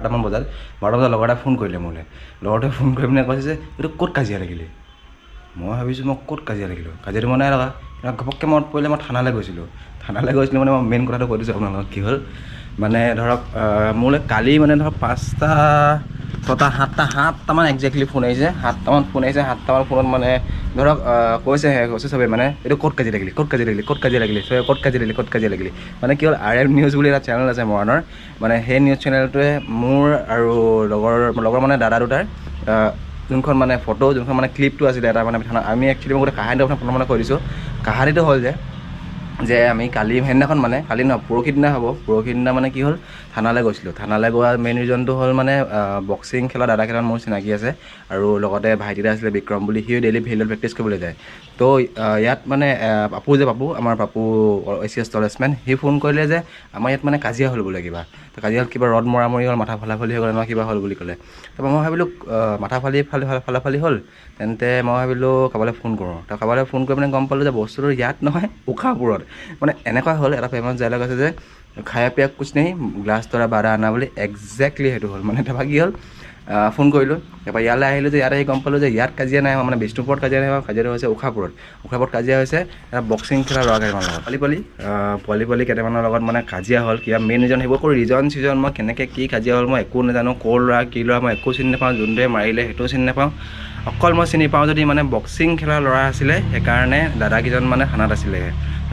12টামান বজাত 12টা বজাত লগৰ এটা ফোন কৰিলে মোলৈ লগৰটোৱে ফোন কৰি পিনে কৈছে যে এইটো ক'ত কাজিয়া লাগিলে মই ভাবিছোঁ মই ক'ত কাজিয়া লাগিলোঁ কাজিয়াটো মই নাই লগা ঘপককৈ মনত পৰিলে মই থানালৈ গৈছিলোঁ মানে মই মেইন কথাটো কৈ দিছোঁ আপোনালোকক কি হ'ল মানে ধৰক মোলৈ কালি মানে ধৰক 5টা 6টা 7টামান একজেক্টলি ফোন আহিছে 7টামান ফোনত মানে ধৰক কৈছে চবেই মানে এইটো ক'ত কাজিয়া লাগিলে মানে কি হ'ল RM নিউজ বুলি এটা চেনেল আছে মৰাণৰ মানে সেই নিউজ চেনেলটোৱে মোৰ আৰু লগৰ মানে দাদা দুটাৰ যোনখন মানে ফটো যোনখন মানে ক্লিপটো আছিলে এটা মানে আমি একচুৱেলি মই গোটেই কাহিনীটো আপোনাক প্ৰথমতে কৈ দিছোঁ কাহিনীটো হ'ল যে আমি কালি সেইদিনাখন মানে কালি নহয় পৰহি দিনা মানে কি হ'ল থানালৈ গৈছিলোঁ থানালৈ গোৱা মেইন ৰিজনটো হ'ল মানে বক্সিং খেলা দাদা কেইটামান মোৰ চিনাকি আছে আৰু লগতে ভাইটি এটা আছিলে বিক্ৰম বুলি সিও ডেইলি ফিল্ডত প্ৰেক্টিছ কৰিবলৈ যায় তো ইয়াত মানে পাপু আমাৰ পাপু ACS টলেজমেন সি ফোন কৰিলে যে আমাৰ ইয়াত মানে কাজিয়া হ'ল বোলে কিবা তো কাজিয়া হ'ল কিবা ৰদ মৰামৰি হ'ল মাথা ফালাফালি হৈ গ'ল এনেকুৱা কিবা হ'ল বুলি ক'লে তাৰপৰা মই ভাবিলোঁ মাথা ফালাফালি হ'ল তেন্তে মই ভাবিলোঁ কাৰোবালৈ ফোন কৰোঁ তো কাৰোবালৈ ফোন কৰি মানে গম পালোঁ যে বস্তুটো ইয়াত নহয় উশাহপুৰত মানে এনেকুৱা হ'ল এটা ফেমাছ ডাইলগ আছে যে খায়া পিয়া কুছ নেহি গ্লাছ তৰা বাৰা আনা বুলি একজেক্টলি সেইটো হ'ল মানে তাৰপৰা কি হ'ল ফোন কৰিলোঁ তাৰপৰা ইয়ালৈ আহিলোঁ যে ইয়াত আহি গম পালোঁ যে ইয়াত কাজিয়া নাই মানে বিষ্ণুপুৰত কাজিয়া নাই কাজিয়াটো হৈছে উশাহপুৰত কাজিয়া হৈছে এটা বক্সিং খেলা ল'ৰা কেইটামানৰ লগত পোৱালি কেইটামানৰ লগত মানে কাজিয়া হ'ল কিবা মেইন ৰিজন সেইবোৰ আকৌ ৰিজন মই কেনেকৈ কি কাজিয়া হ'ল মই একো নাজানো ক'ৰ ল'ৰা কি ল'ৰা মই একো চিনি নাপাওঁ যোনটোৱে মাৰিলে সেইটোও চিনি নাপাওঁ অকল মই চিনি পাওঁ যদি মানে বক্সিং খেলা ল'ৰা আছিলে সেইকাৰণে দাদাকেইজন মানে থানাত আছিলে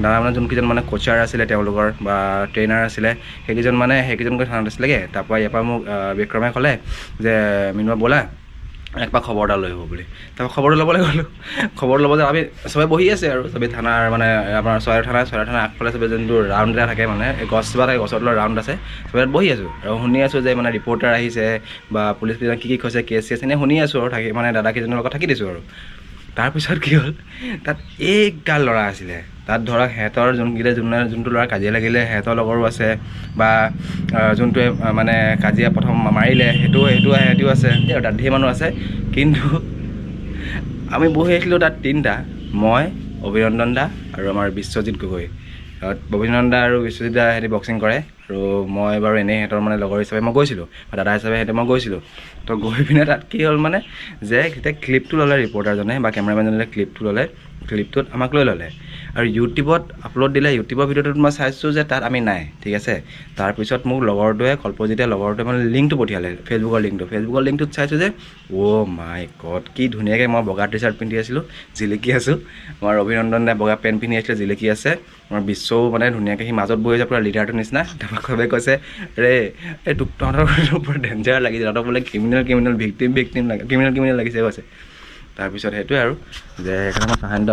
দাদা মানে যোনকেইজন মানে কোচাৰ আছিলে তেওঁলোকৰ বা ট্ৰেইনাৰ আছিলে সেইকেইজন গৈ থানাত আছিলেগৈ তাৰপৰা ইয়াৰ পৰা মোক বিক্ৰমে ক'লে যে মিনুৱা ব'লা একবাৰ খবৰ এটা লৈ আহিব বুলি তাৰপৰা খবৰটো ল'বলৈ গ'লোঁ খবৰ ল'ব যে আমি চবে বহি আছে আৰু চবেই থানাৰ মানে আপোনাৰ ছয়ৰ থানা আগফালে চবে যোনটো ৰাউণ্ড এটা থাকে মানে গছ জোপা থাকে গছৰ তলত ৰাউণ্ড আছে চবে বহি আছোঁ আৰু শুনি আছোঁ যে মানে ৰিপৰ্টাৰ আহিছে বা পুলিচ কেইজন কি কৈছে কেছ এনেই শুনি আছোঁ আৰু থাকি মানে দাদাকেইজনৰ লগত থাকি দিছোঁ আৰু তাৰপিছত কি হ'ল তাত গাল ল'ৰা আছিলে তাত ধৰক সিহঁতৰ যোনটো ল'ৰা কাজিয়া লাগিলে সিহঁতৰ লগৰো আছে বা যোনটোৱে মানে কাজিয়া প্ৰথম মাৰিলে সিহঁতিও আছে আৰু তাত ধেৰ মানুহ আছে কিন্তু আমি বহি আছিলোঁ তাত 3টা মই অভিনন্দন দা আৰু আমাৰ বিশ্বজিৎ গগৈ অভিনন্দন দা আৰু বিশ্বজিৎ দা সিহঁতি বক্সিং কৰে আৰু মই বাৰু এনেই সিহঁতৰ মানে লগৰ হিচাপে মই গৈছিলোঁ বা দাদা হিচাপে মই গৈছিলোঁ তো গৈ পিনে তাত কি হ'ল মানে যে যেতিয়া ক্লিপটো ল'লে ৰিপৰ্টাৰজনে বা কেমেৰামেনজনে ক্লিপটোত আমাক লৈ ল'লে আৰু ইউটিউবত আপলোড দিলে ইউটিউবৰ ভিডিঅ'টোত মই চাইছোঁ যে তাত আমি নাই ঠিক আছে তাৰপিছত মোক কল্পজিতে লগৰটোৱে মানে লিংকটো পঠিয়ালে ফেচবুকৰ লিংকটোত চাইছোঁ যে মাই গড কি ধুনীয়াকৈ মই বগা টি-চাৰ্ট পিন্ধি আছিলোঁ জিলিকি আছোঁ আমাৰ অভিনন্দন দাই বগা পেণ্ট পিন্ধি আছিলে জিলিকি আছে আমাৰ বিশ্বও মানে ধুনীয়াকৈ সি মাজত বহি আছে পূৰা লিডাৰটোৰ নিচিনা তাৰপৰা চবে কৈছে এই তহঁতৰ পূৰা ডেঞ্জাৰ লাগিছে তহঁতক বোলে ক্ৰিমিনেল ভিক্টিম লাগে ক্ৰিমিনেল লাগিছে কৈছে তাৰপিছত সেইটোৱে আৰু যে সেইকাৰণে মই কাহিনীটো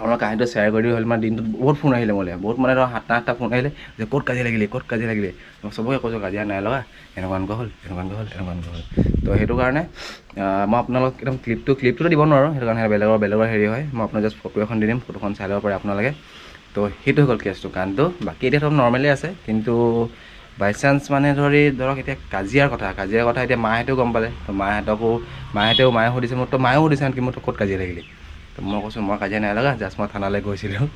আপোনাৰ কাহিনীটো শ্বেয়াৰ কৰি দিওঁ হ'ল মানে দিনটোত বহুত ফোন আহিলে মোলৈ বহুত মানে ধৰক 7টা ফোন আহিলে যে ক'ত কাজিয়া লাগিলে মই চবকে কৈছোঁ কাজিয়া নাই লগা এনেকুৱা হ'ল তো সেইটো কাৰণে মই আপোনালোকক একদম ক্লিপটোতো দিব নোৱাৰোঁ সেইটো কাৰণে বেলেগৰ হেৰি হয় মই আপোনাক জাষ্ট ফটো এখন দি দিম ফটোখন চাই ল'ব পাৰে আপোনালোকে তো সেইটো হৈ গ'ল কেছটো কাৰণটো বাকী এতিয়া ধৰক নৰ্মেলি আছে কিন্তু বাই চান্স মানে ধৰক এতিয়া কাজিয়াৰ কথা এতিয়া মাহঁতেও গম পালে তো মায়ে সুধিছে মোক তো মায়েও সুধিছে আনকি মোক ক'ত কাজিয়া লাগিলে তো মই কৈছোঁ মই কাজিয়া নাই লগা জাষ্ট মই থানালৈ গৈছিলোঁ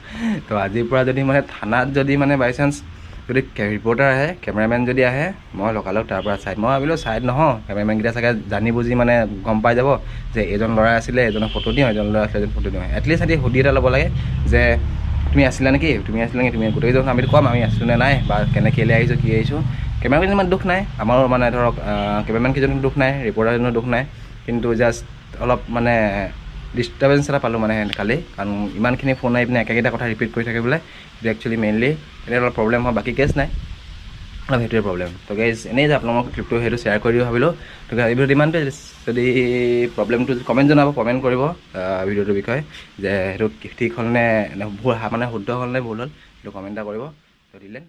তো আজিৰ পৰা যদি মানে থানাত যদি মানে বাই চান্স যদি ৰিপৰ্টাৰ আহে কেমেৰামেন যদি আহে মই লগালগ তাৰ পৰা মই ভাবিলোঁ ছাইড নহয় কেমেৰামেনকেইটা চাগে জানি বুজি মানে গম পাই যাব যে এজন ল'ৰা আছিলে এজনৰ ফটো দিওঁ এজন ল'ৰা আছিলে এজন ফটো দিওঁ এটলিষ্ট সিহঁতি সুধি এটা ল'ব লাগে যে তুমি আছিলা নেকি তুমি গোটেইজন আমিতো ক'ম আমি আছিলোঁ নে নাই বা কেলৈ আহিছোঁ কি আহিছোঁ কেমেৰামেন ইমান দুখ নাই আমাৰো মানে ধৰক কেমেৰামেন কেইজনৰ দুখ নাই ৰিপৰ্টাৰজনৰ দুখ নাই কিন্তু জাষ্ট অলপ মানে ডিষ্টাৰ্বেঞ্চ এটা পালোঁ মানে কালি কাৰণ ইমানখিনি ফোন আহি পিনে একেকেইটা কথা ৰিপিট কৰি থাকে বোলে সেইটো একচুৱেলি মেইনলি এতিয়া অলপ প্ৰব্লেম হয় বাকী কেছ নাই অলপ সেইটোৱে প্ৰব্লেম তো গাইজ এনেই যে আপোনালোকক ক্লিপটো সেইটো শ্বেয়াৰ কৰি দিওঁ ভাবিলোঁ তো এই ভিডিঅ'টো ইমানটোৱে যদি প্ৰব্লেমটো কমেণ্ট কৰিব ভিডিঅ'টোৰ বিষয়ে যে সেইটো ঠিক হ'ল নে ভুল মানে শুদ্ধ হ'ল নে ভুল হ'ল সেইটো কমেণ্ট এটা কৰিব তো দিলে